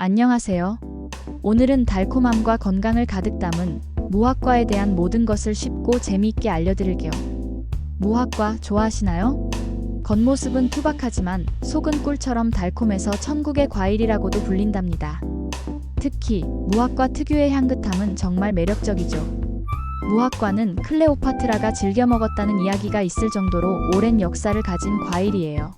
안녕하세요. 오늘은 달콤함과 건강을 가득 담은 무화과에 대한 모든 것을 쉽고 재미있게 알려드릴게요. 무화과 좋아하시나요? 겉모습은 투박하지만 속은 꿀처럼 달콤해서 천국의 과일이라고도 불린답니다. 특히 무화과 특유의 향긋함은 정말 매력적이죠. 무화과는 클레오파트라가 즐겨 먹었다는 이야기가 있을 정도로 오랜 역사를 가진 과일이에요.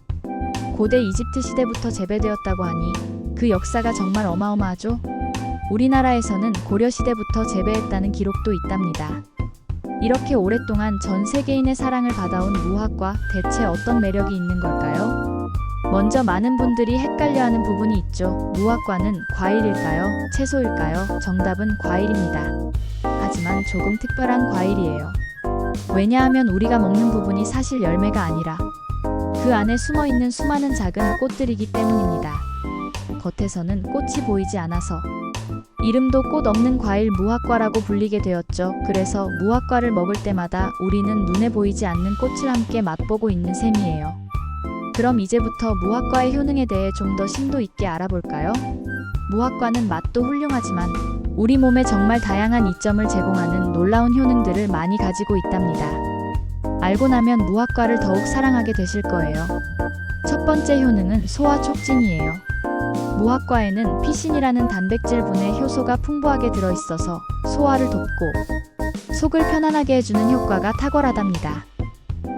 고대 이집트 시대부터 재배되었다고 하니 그 역사가 정말 어마어마하죠? 우리나라에서는 고려 시대부터 재배했다는 기록도 있답니다. 이렇게 오랫동안 전 세계인의 사랑을 받아온 무화과, 대체 어떤 매력이 있는 걸까요? 먼저 많은 분들이 헷갈려하는 부분이 있죠. 무화과는 과일일까요? 채소일까요? 정답은 과일입니다. 하지만 조금 특별한 과일이에요. 왜냐하면 우리가 먹는 부분이 사실 열매가 아니라 그 안에 숨어있는 수많은 작은 꽃들이기 때문입니다. 겉에서는 꽃이 보이지 않아서 이름도 꽃 없는 과일 무화과라고 불리게 되었죠. 그래서 무화과를 먹을 때마다 우리는 눈에 보이지 않는 꽃을 함께 맛보고 있는 셈이에요. 그럼 이제부터 무화과의 효능에 대해 좀 더 심도 있게 알아볼까요? 무화과는 맛도 훌륭하지만 우리 몸에 정말 다양한 이점을 제공하는 놀라운 효능들을 많이 가지고 있답니다. 알고 나면 무화과를 더욱 사랑하게 되실 거예요. 첫 번째 효능은 소화 촉진이에요. 무화과에는 피신이라는 단백질분해 효소가 풍부하게 들어있어서 소화를 돕고 속을 편안하게 해주는 효과가 탁월하답니다.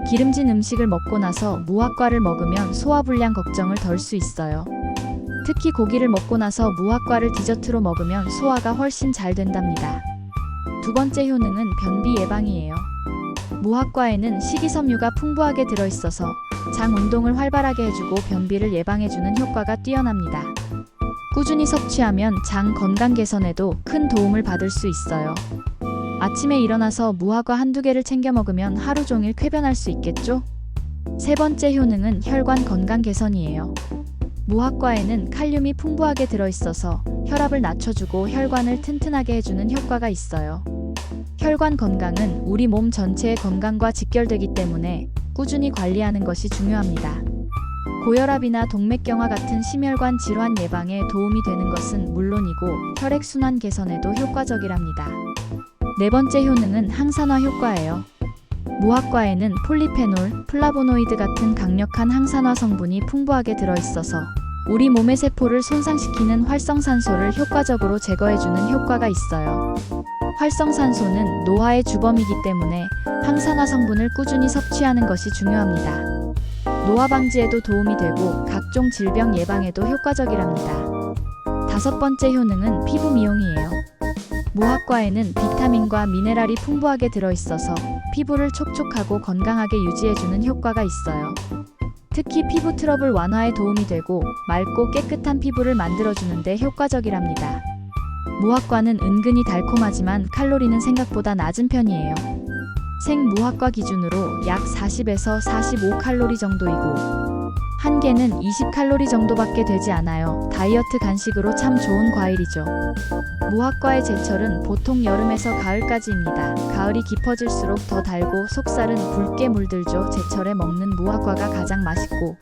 기름진 음식을 먹고 나서 무화과를 먹으면 소화불량 걱정을 덜 수 있어요. 특히 고기를 먹고 나서 무화과를 디저트로 먹으면 소화가 훨씬 잘 된답니다. 두 번째 효능은 변비 예방이에요. 무화과에는 식이섬유가 풍부하게 들어있어서 장 운동을 활발하게 해주고 변비를 예방해주는 효과가 뛰어납니다. 꾸준히 섭취하면 장 건강 개선에도 큰 도움을 받을 수 있어요. 아침에 일어나서 무화과 한두 개를 챙겨 먹으면 하루 종일 쾌변할 수 있겠죠? 세 번째 효능은 혈관 건강 개선이에요. 무화과에는 칼륨이 풍부하게 들어있어서 혈압을 낮춰주고 혈관을 튼튼하게 해주는 효과가 있어요. 혈관 건강은 우리 몸 전체의 건강과 직결되기 때문에 꾸준히 관리하는 것이 중요합니다. 고혈압이나 동맥경화 같은 심혈관 질환 예방에 도움이 되는 것은 물론이고 혈액순환 개선에도 효과적이랍니다. 네 번째 효능은 항산화 효과예요. 무화과에는 폴리페놀, 플라보노이드 같은 강력한 항산화 성분이 풍부하게 들어있어서 우리 몸의 세포를 손상시키는 활성산소를 효과적으로 제거해주는 효과가 있어요. 활성산소는 노화의 주범이기 때문에 항산화 성분을 꾸준히 섭취하는 것이 중요합니다. 노화 방지에도 도움이 되고 각종 질병 예방에도 효과적이랍니다. 다섯 번째 효능은 피부 미용이에요. 무화과에는 비타민과 미네랄이 풍부하게 들어있어서 피부를 촉촉하고 건강하게 유지해주는 효과가 있어요. 특히 피부 트러블 완화에 도움이 되고 맑고 깨끗한 피부를 만들어주는데 효과적이랍니다. 무화과는 은근히 달콤하지만 칼로리는 생각보다 낮은 편이에요. 생무화과 기준으로 약 40에서 45칼로리 정도이고 한 개는 20칼로리 정도밖에 되지 않아요. 다이어트 간식으로 참 좋은 과일이죠. 무화과의 제철은 보통 여름에서 가을까지입니다. 가을이 깊어질수록 더 달고 속살은 붉게 물들죠. 제철에 먹는 무화과가 가장 맛있고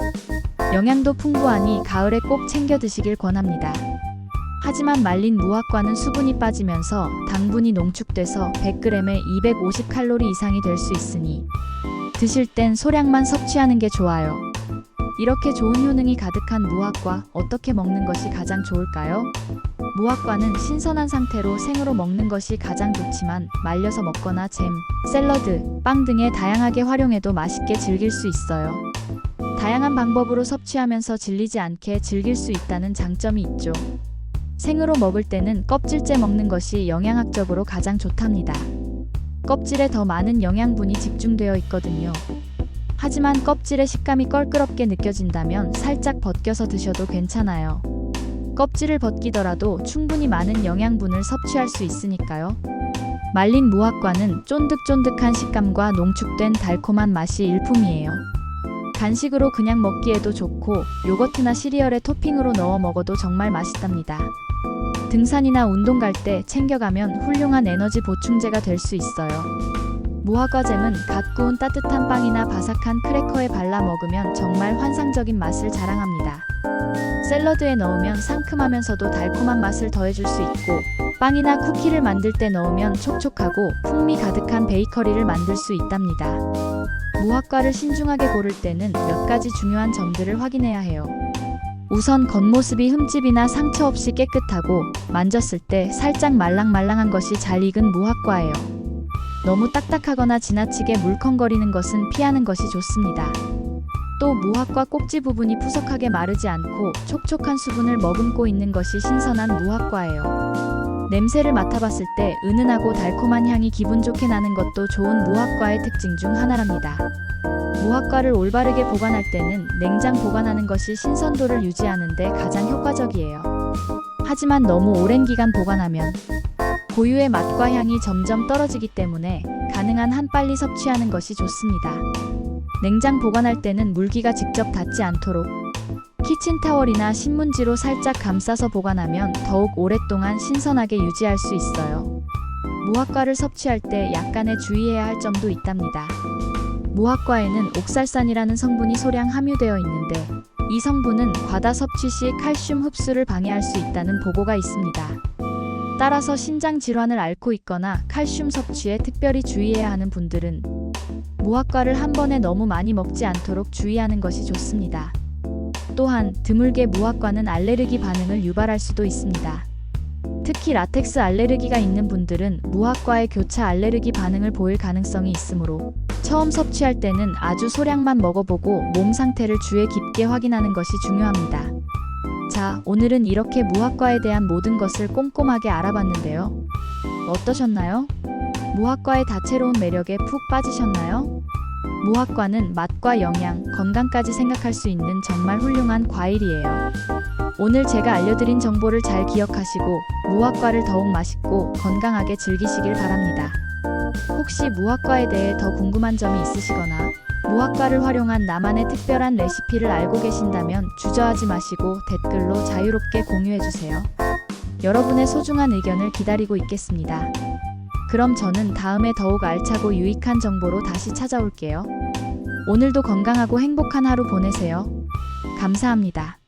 영양도 풍부하니 가을에 꼭 챙겨 드시길 권합니다. 하지만 말린 무화과는 수분이 빠지면서 당분이 농축돼서 100g에 250칼로리 이상이 될 수 있으니 드실 땐 소량만 섭취하는 게 좋아요. 이렇게 좋은 효능이 가득한 무화과, 어떻게 먹는 것이 가장 좋을까요? 무화과는 신선한 상태로 생으로 먹는 것이 가장 좋지만 말려서 먹거나 잼, 샐러드, 빵 등에 다양하게 활용해도 맛있게 즐길 수 있어요. 다양한 방법으로 섭취하면서 질리지 않게 즐길 수 있다는 장점이 있죠. 생으로 먹을 때는 껍질째 먹는 것이 영양학적으로 가장 좋답니다. 껍질에 더 많은 영양분이 집중되어 있거든요. 하지만 껍질의 식감이 껄끄럽게 느껴진다면 살짝 벗겨서 드셔도 괜찮아요. 껍질을 벗기더라도 충분히 많은 영양분을 섭취할 수 있으니까요. 말린 무화과는 쫀득쫀득한 식감과 농축된 달콤한 맛이 일품이에요. 간식으로 그냥 먹기에도 좋고 요거트나 시리얼에 토핑으로 넣어 먹어도 정말 맛있답니다. 등산이나 운동 갈 때 챙겨가면 훌륭한 에너지 보충제가 될 수 있어요. 무화과잼은 갓 구운 따뜻한 빵이나 바삭한 크래커에 발라 먹으면 정말 환상적인 맛을 자랑합니다. 샐러드에 넣으면 상큼하면서도 달콤한 맛을 더해줄 수 있고, 빵이나 쿠키를 만들 때 넣으면 촉촉하고 풍미 가득한 베이커리를 만들 수 있답니다. 무화과를 신중하게 고를 때는 몇 가지 중요한 점들을 확인해야 해요. 우선 겉모습이 흠집이나 상처 없이 깨끗하고 만졌을 때 살짝 말랑말랑한 것이 잘 익은 무화과예요. 너무 딱딱하거나 지나치게 물컹거리는 것은 피하는 것이 좋습니다. 또 무화과 꼭지 부분이 푸석하게 마르지 않고 촉촉한 수분을 머금고 있는 것이 신선한 무화과예요. 냄새를 맡아봤을 때 은은하고 달콤한 향이 기분 좋게 나는 것도 좋은 무화과의 특징 중 하나랍니다. 무화과를 올바르게 보관할 때는 냉장 보관하는 것이 신선도를 유지하는 데 가장 효과적이에요. 하지만 너무 오랜 기간 보관하면 고유의 맛과 향이 점점 떨어지기 때문에 가능한 한 빨리 섭취하는 것이 좋습니다. 냉장 보관할 때는 물기가 직접 닿지 않도록 키친타월이나 신문지로 살짝 감싸서 보관하면 더욱 오랫동안 신선하게 유지할 수 있어요. 무화과를 섭취할 때 약간의 주의해야 할 점도 있답니다. 무화과에는 옥살산이라는 성분이 소량 함유되어 있는데 이 성분은 과다 섭취 시 칼슘 흡수를 방해할 수 있다는 보고가 있습니다. 따라서 신장 질환을 앓고 있거나 칼슘 섭취에 특별히 주의해야 하는 분들은 무화과를 한 번에 너무 많이 먹지 않도록 주의하는 것이 좋습니다. 또한 드물게 무화과는 알레르기 반응을 유발할 수도 있습니다. 특히 라텍스 알레르기가 있는 분들은 무화과의 교차 알레르기 반응을 보일 가능성이 있으므로 처음 섭취할 때는 아주 소량만 먹어보고 몸 상태를 주의 깊게 확인하는 것이 중요합니다. 자, 오늘은 이렇게 무화과에 대한 모든 것을 꼼꼼하게 알아봤는데요. 어떠셨나요? 무화과의 다채로운 매력에 푹 빠지셨나요? 무화과는 맛과 영양, 건강까지 생각할 수 있는 정말 훌륭한 과일이에요. 오늘 제가 알려드린 정보를 잘 기억하시고 무화과를 더욱 맛있고 건강하게 즐기시길 바랍니다. 혹시 무화과에 대해 더 궁금한 점이 있으시거나 무화과를 활용한 나만의 특별한 레시피를 알고 계신다면 주저하지 마시고 댓글로 자유롭게 공유해주세요. 여러분의 소중한 의견을 기다리고 있겠습니다. 그럼 저는 다음에 더욱 알차고 유익한 정보로 다시 찾아올게요. 오늘도 건강하고 행복한 하루 보내세요. 감사합니다.